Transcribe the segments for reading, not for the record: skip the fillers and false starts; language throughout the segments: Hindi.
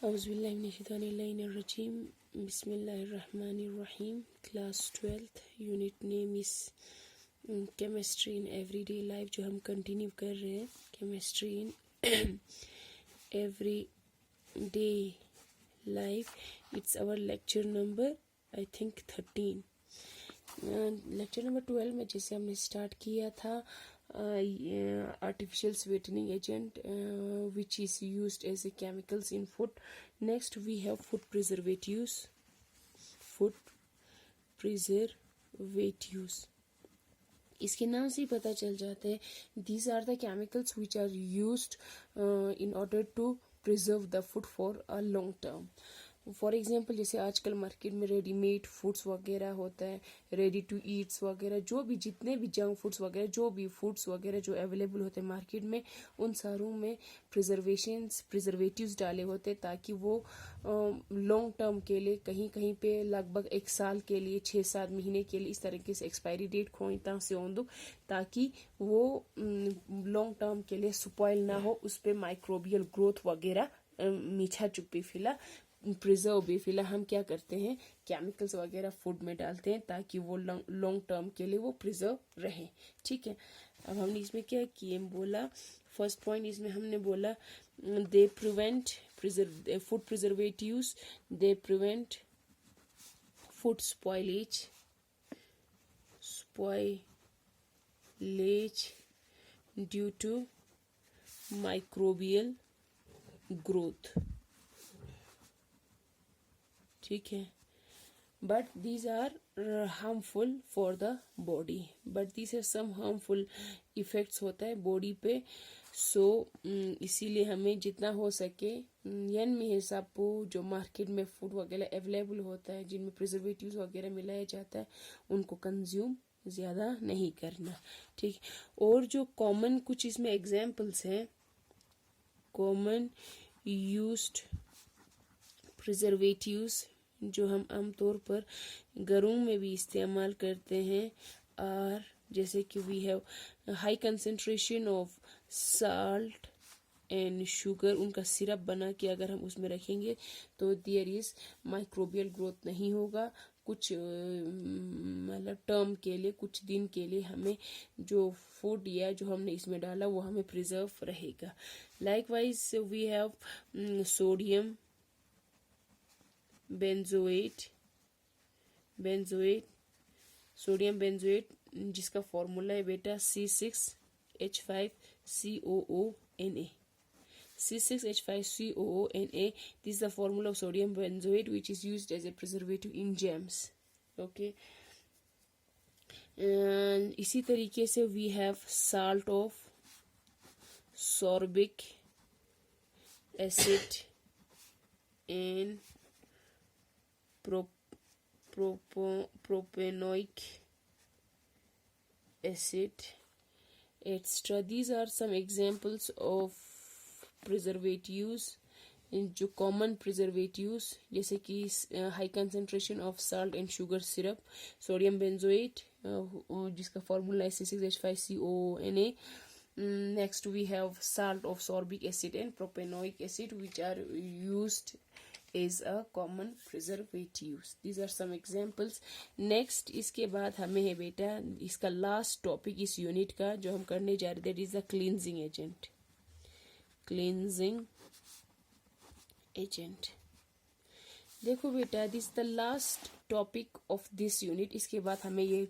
Auzubillahiminash-shaytanir-rajim. Bismillahir-rahmanir-rahim. Class 12th. Unit name is Chemistry in Everyday Life, जो हम कंटिन्यू कर रहे हैं. Chemistry in Everyday Life. It's our lecture number, I think 13. Lecture number 12 में जैसे हमने स्टार्ट किया था artificial sweetening agent which is used as a chemicals in food. Next we have food preservatives. इसके नाम से ही पता चल जाता है. These are the chemicals which are used in order to preserve the food for a long term. For example जैसे आजकल मार्केट में रेडीमेड फूड्स वगैरह होता है, रेडी टू ईट्स वगैरह, जो भी जितने भी जंक फूड्स वगैरह, जो भी फूड्स वगैरह जो अवेलेबल होते हैं मार्केट में, उन सारों में प्रिजर्वेटिव्स डाले होते हैं ताकि वो लॉन्ग टर्म के लिए कहीं कहीं पे लगभग 1 साल के लिए 6-7 महीने के लिए इस तरीके से एक्सपायरी डेट खोता से ओंदो ताकि वो लॉन्ग टर्म के लिए स्पॉइल ना हो, उस पर माइक्रोबियल ग्रोथ वगैरह मीठा चुप्पी फिला प्रिजर्व भी फिलहाल हम क्या करते हैं, केमिकल्स वगैरह फूड में डालते हैं ताकि वो लॉन्ग टर्म के लिए वो प्रिजर्व रहे. ठीक है. अब हमने इसमें क्या किए बोला, फर्स्ट पॉइंट इसमें हमने बोला they prevent food preservatives, they prevent food spoilage due to microbial growth. ठीक है. But these are harmful for the body, but these are some harmful effects होता है बॉडी पे. सो इसीलिए हमें जितना हो सके यन में हिसाब को जो मार्केट में फूड वगैरह अवेलेबल होता है जिनमें प्रिजर्वेटिव्स वगैरह मिलाया जाता है उनको कंज्यूम ज़्यादा नहीं करना. ठीक. और जो कॉमन कुछ इसमें एग्जाम्पल्स हैं, कॉमन यूज्ड प्रिजर्वेटिव्स जो हम आमतौर पर घरों में भी इस्तेमाल करते हैं, और जैसे कि we have high concentration of salt and sugar, उनका सिरप बना के अगर हम उसमें रखेंगे तो देयर इज माइक्रोबियल ग्रोथ नहीं होगा. कुछ मतलब टर्म के लिए, कुछ दिन के लिए हमें जो फूड या जो हमने इसमें डाला वो हमें प्रिजर्व रहेगा. Likewise we have sodium sodium benzoate जिसका फॉर्मूला है बेटा C6H5COONA. C6H5COONA. This is the formula of sodium benzoate which is used as a preservative in jams. Okay. And इसी तरीके से we have salt of sorbic acid and propanoic acid, etc. These are some examples of preservatives. जो कॉमन प्रिजर्वेटिव्स जैसे कि high concentration of salt and sugar syrup, sodium benzoate जिसका फॉर्मूला है C6H5COONA. Next we have salt of sorbic acid and propanoic acid which are used is a common preservatives. These are some examples. Next इसके बाद हमें है बेटा इसका लास्ट टॉपिक इस यूनिट का जो हम करने जा रहे थे, that is the cleansing agent. देखो बेटा this the last topic of this unit. इसके बाद हमें ये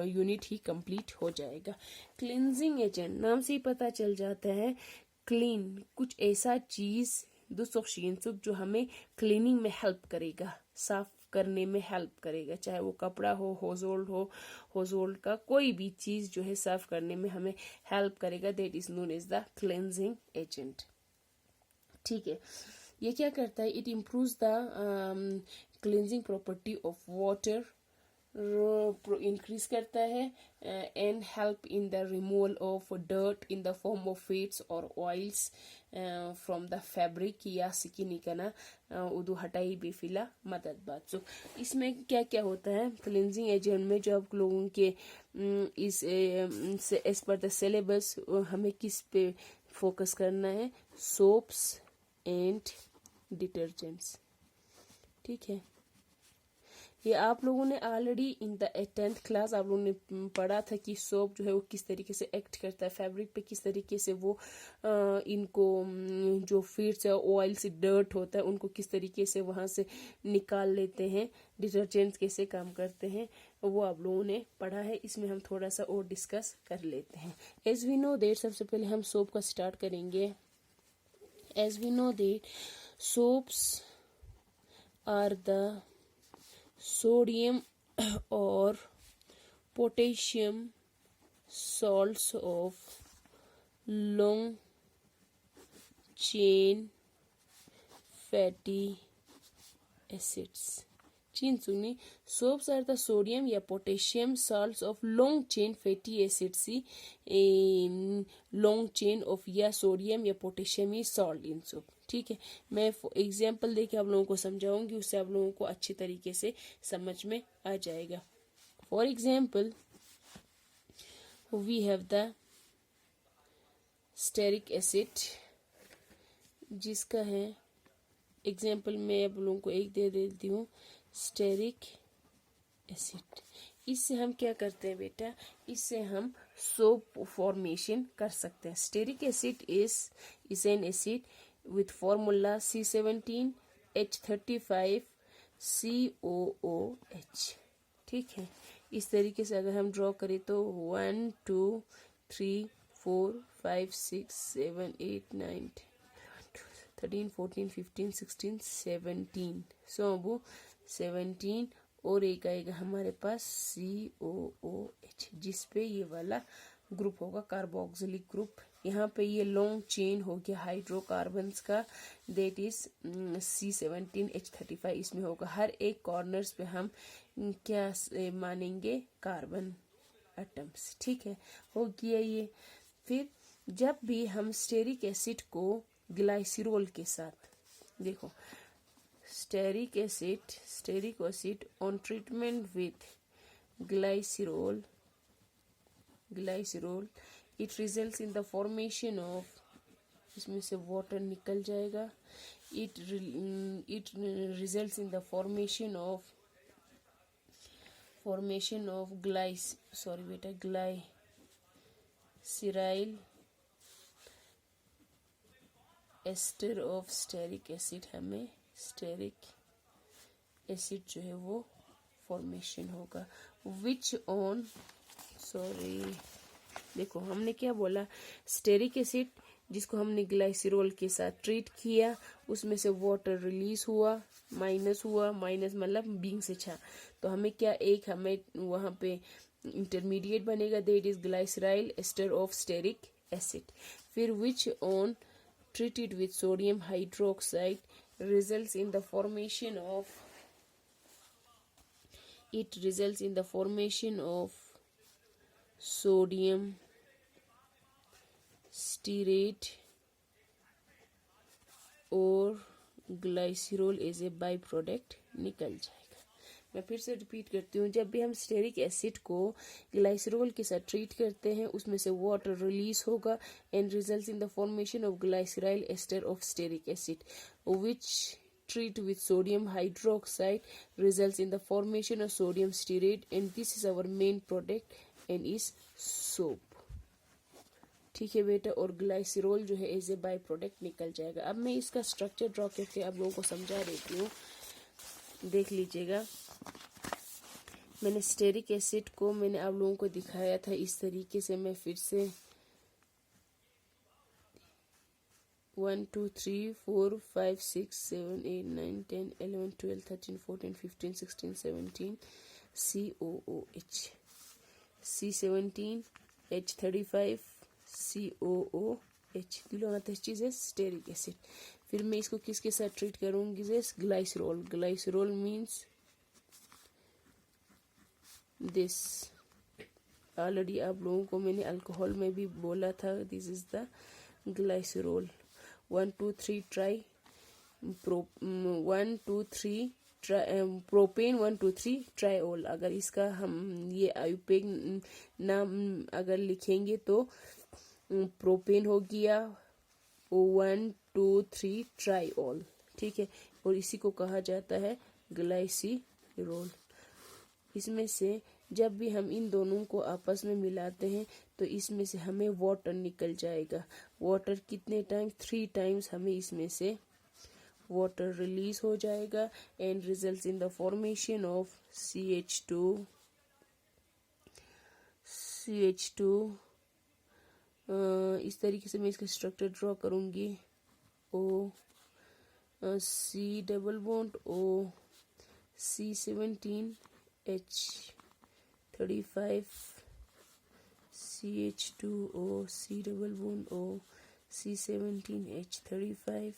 यूनिट ही कंप्लीट हो जाएगा. क्लींजिंग एजेंट नाम से ही पता चल जाता है क्लीन, कुछ ऐसा चीज जो हमें क्लीनिंग में हेल्प करेगा, साफ करने में हेल्प करेगा, चाहे वो कपड़ा हो, होजोल्ड का कोई भी चीज जो है साफ करने में हमें हेल्प करेगा, that is known as the cleansing agent. ठीक है. ये क्या करता है, it improves the cleansing property of water, increase करता है and help in the removal of dirt in the form of fats और ऑयल्स फ्रॉम द फैब्रिक या स्किन का उदू हटाई भी फिला मदद बात. सो इसमें क्या क्या होता है क्लींजिंग एजेंट में, जो आप लोगों के इस एज पर द सिलेबस हमें किस पे फोकस करना है, सोप्स एंड डिटर्जेंट्स। ठीक है, ये आप लोगों ने already in the 10th class आप लोगों ने पढ़ा था कि सोप जो है वो किस तरीके से एक्ट करता है फैब्रिक पे, किस तरीके से वो इनको जो फीड्स है ऑयल से डर्ट होता है उनको किस तरीके से वहां से निकाल लेते हैं, डिटर्जेंट्स कैसे काम करते हैं वो आप लोगों ने पढ़ा है। इसमें हम थोड़ा सा और डिस्कस कर लेते हैं। एज वी नो दैट, सबसे पहले हम सोप का स्टार्ट करेंगे। As we know that soaps are the sodium or potassium salts of long chain fatty acids। चीन सुनी, सोप्स आर द सोडियम या potassium salts of long chain fatty acids he long chain of या सोडियम या potassium he salt in soap. ठीक है, मैं एग्जाम्पल देके आप लोगों को समझाऊंगी, उससे आप लोगों को अच्छी तरीके से समझ में आ जाएगा। For example we have the stearic acid, जिसका है एग्जाम्पल मैं आप लोगों को एक दे देती हूँ, स्टेरिक एसिड। इससे हम क्या करते हैं बेटा, इससे हम सोप फॉर्मेशन कर सकते हैं। Stearic acid is an acid with formula C17H35COOH। ठीक है, इस तरीके से अगर हम ड्रॉ करें तो 1 2 3 4 5 6 7 8 9 13 14 15 16 17 सो वो 17 और एक आएगा हमारे पास COOH, जिसपे ये वाला ग्रुप होगा कार्बोक्सिलिक ग्रुप। यहाँ पे ये लॉन्ग चेन हो गया हाइड्रोकार्बन्स का, दैट इज C17H35। इसमें होगा हर एक कॉर्नर्स पे हम क्या मानेंगे, कार्बन एटम्स। ठीक है, हो गया ये। फिर जब भी हम स्टेरिक एसिड को ग्लाइसिरोल के साथ, देखो stearic acid on treatment with glycerol it results in the formation of, इसमें से वाटर निकल जाएगा, it results in the formation of glyceryl ester of stearic acid. हमें स्टेरिक एसिड जो है वो फॉर्मेशन होगा, विच ऑन देखो हमने क्या बोला, स्टेरिक एसिड जिसको हमने ग्लाइसिरोल के साथ ट्रीट किया, उसमें से वाटर रिलीज हुआ, माइनस मतलब बीइंग से छा, तो हमें क्या एक हमें वहां पे इंटरमीडिएट बनेगा, that is glyceryl ester of stearic acid. फिर which on treated with sodium hydroxide results in the formation of sodium stearate और glycerol as a by product निकल जाएगा। मैं फिर से रिपीट करती हूँ, जब भी हम स्टेरिक एसिड को ग्लाइसिरोल के साथ ट्रीट करते हैं उसमें से वाटर रिलीज होगा and results in the formation of glyceryl ester of stearic acid, which treat with sodium hydroxide results in the formation of sodium stearate and this is our main product and is soap। ठीक है बेटा, और ग्लाइसिरोल जो है एज ए बाई प्रोडक्ट निकल जाएगा। अब मैं इसका स्ट्रक्चर ड्रॉ करके आप लोगों को समझा देती हूँ, देख लीजिएगा। मैंने स्टेरिक एसिड को मैंने आप लोगों को दिखाया था इस तरीके से, मैं फिर से 1 2 3 4 5 6 7 8 9 10 11 12 13 14 15 16 17 COOH, C17H35 COOH, दिलो ना चीज है स्टेरिक एसिड। फिर मैं इसको किसके साथ ट्रीट करूंगी, ग्लाइसरोल मीन्स दिस, ऑलरेडी आप लोगों को मैंने अल्कोहल में भी बोला था, this is the glycerol. 1 2 3 try propane 1 2 3 triol. अगर इसका हम ये आयुपेग नाम अगर लिखेंगे तो प्रोपेन हो गया 1 2 3 ट्राइओल। ठीक है, और इसी को कहा जाता है ग्लाइसिरोल। इसमें से जब भी हम इन दोनों को आपस में मिलाते हैं तो इसमें से हमें वाटर निकल जाएगा। वाटर कितने टाइम? 3 टाइम्स हमें इसमें से वाटर रिलीज हो जाएगा and results in the formation of CH2। इस तरीके से मैं इसका स्ट्रक्चर ड्रॉ करूंगी। O C double bond O C17H35 CH2O C double bond O C17H35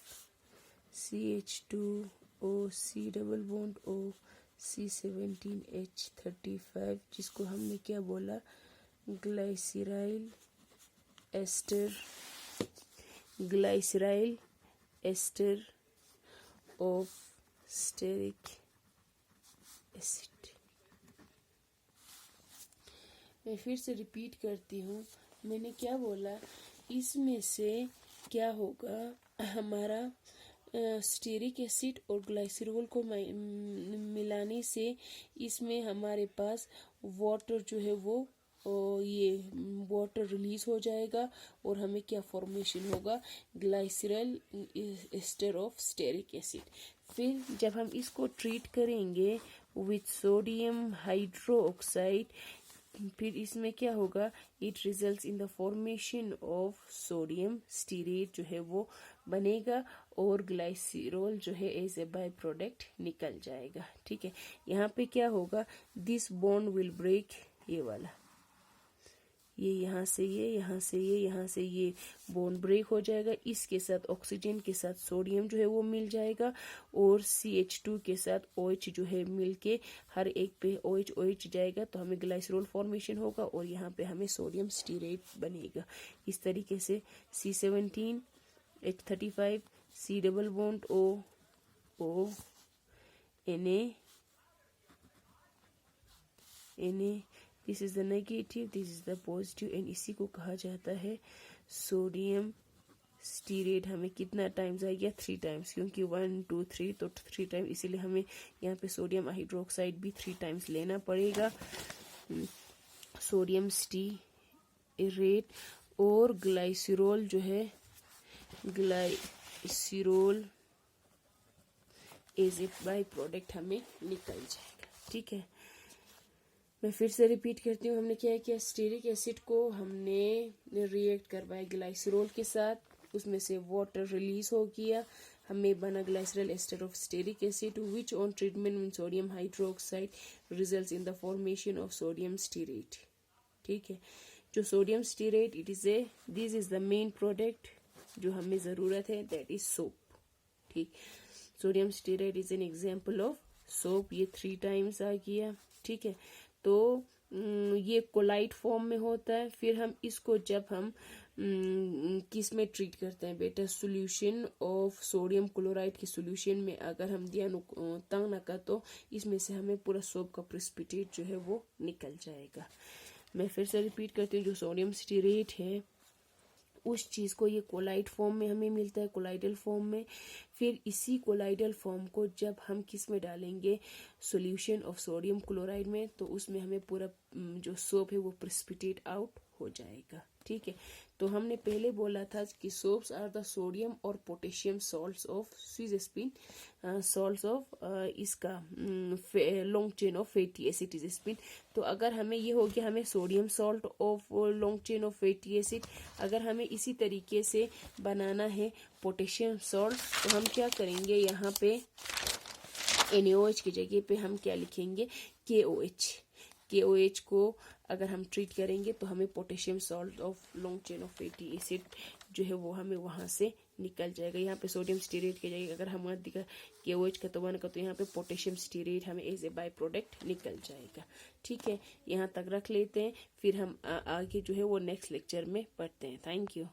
CH2O C double bond O C17H35, जिसको हमने क्या बोला? Glyceryl ester of stearic acid. मैं फिर से रिपीट करती हूँ, मैंने क्या बोला? इसमें से क्या होगा? हमारा स्टेरिक एसिड और ग्लाइसरॉल को मिलाने से इसमें हमारे पास वाटर जो है वो ये वाटर रिलीज हो जाएगा और हमें क्या फॉर्मेशन होगा? Glyceryl ester of stearic acid. फिर जब हम इसको ट्रीट करेंगे विथ सोडियम हाइड्रोक्साइड, फिर इसमें क्या होगा? It results in the formation of sodium stearate जो है वो बनेगा और ग्लाइसरॉल जो है एज ए बाय प्रोडक्ट निकल जाएगा। ठीक है, यहाँ पे क्या होगा? दिस बॉन्ड विल ब्रेक, ये वाला, ये यहाँ से ये, यहाँ से ये, यहाँ से ये बॉन्ड ब्रेक हो जाएगा। इसके साथ ऑक्सीजन के साथ सोडियम जो है वो मिल जाएगा और CH2 के साथ OH जो है मिल के हर एक पे OH जाएगा तो हमें ग्लाइसरॉल फॉर्मेशन होगा और यहाँ पे हमें सोडियम स्टीरेट बनेगा। इस तरीके से C17H35 C double bond O Na this is the negative, this is the positive and इसी को कहा जाता है सोडियम स्टीरेट। हमें कितना टाइम्स आ गया? 3 टाइम्स, क्योंकि 1 2 3 तो 3 टाइम, इसीलिए हमें यहाँ पे सोडियम हाइड्रोक्साइड भी 3 टाइम्स लेना पड़ेगा। सोडियम स्टीरेट और ग्लाइसरॉल जो है, glycerol as a byproduct हमें निकल जाएगा। ठीक है, मैं फिर से रिपीट करती हूँ, हमने क्या किया? स्टेरिक एसिड को हमने रिएक्ट करवाया ग्लाइसरॉल के साथ, उसमें से वाटर रिलीज हो गया, हमें बना glyceryl ester of stearic acid which on treatment with sodium hydroxide results in the formation of sodium stearate. ठीक है, जो sodium stearate it is a, this is the main product जो हमें जरूरत है, दैट इज सोप। ठीक, sodium stearate is an example of soap. ये 3 टाइम्स आ गया। ठीक है, तो ये कोलाइट फॉर्म में होता है। फिर हम इसको जब हम किस में ट्रीट करते हैं बेटा? सॉल्यूशन ऑफ सोडियम क्लोराइड के सॉल्यूशन में अगर हम दिया तंग न का तो इसमें से हमें पूरा सोप का प्रेसिपिटेट जो है वो निकल जाएगा। मैं फिर से रिपीट करती हूँ, जो सोडियम स्टीरेट है उस चीज को ये कोलाइड फॉर्म में हमें मिलता है, कोलाइडल फॉर्म में। फिर इसी कोलाइडल फॉर्म को जब हम किस में डालेंगे? सॉल्यूशन ऑफ सोडियम क्लोराइड में, तो उसमें हमें पूरा जो सोप है वो प्रेसिपिटेट आउट हो जाएगा। ठीक है, तो हमने पहले बोला था कि सोप्स आर द सोडियम और पोटेशियम सॉल्ट्स ऑफ स्वीज स्पिन, सॉल्ट्स ऑफ इसका long chain of fatty acid is स्पिन। तो अगर हमें ये हो गया, हमें sodium salt of long chain of fatty acid, अगर हमें इसी तरीके से बनाना है पोटेशियम सॉल्ट, तो हम क्या करेंगे? यहाँ पे NaOH की जगह पे हम क्या लिखेंगे? KOH को अगर हम ट्रीट करेंगे तो हमें potassium salt of long chain of fatty acid जो है वो हमें वहां से निकल जाएगा। यहाँ पे सोडियम स्टीरेट की जगह अगर हम दिखा KOH का तो 1 का, तो यहाँ पे पोटेशियम स्टीरेट हमें एज ए बाय प्रोडक्ट निकल जाएगा। ठीक है, यहाँ तक रख लेते हैं, फिर हम आगे जो है वो नेक्स्ट लेक्चर में पढ़ते हैं। Thank you.